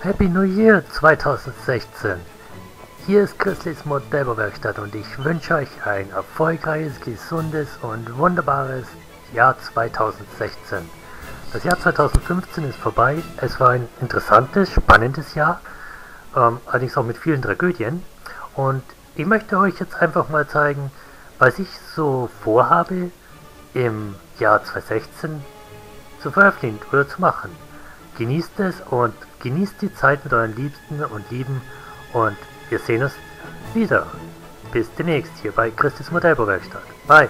Happy New Year 2016! Hier ist Chrizlys Modellbau Werkstatt und ich wünsche euch ein erfolgreiches, gesundes und wunderbares Jahr 2016. Das Jahr 2015 ist vorbei. Es war ein interessantes, spannendes Jahr, allerdings auch mit vielen Tragödien. Und ich möchte euch jetzt einfach mal zeigen, was ich so vorhabe im Jahr 2016 zu veröffentlichen oder zu machen. Genießt es und genießt die Zeit mit euren Liebsten und Lieben und wir sehen uns wieder. Bis demnächst hier bei Chrizlys Modellbau Werkstatt. Bye!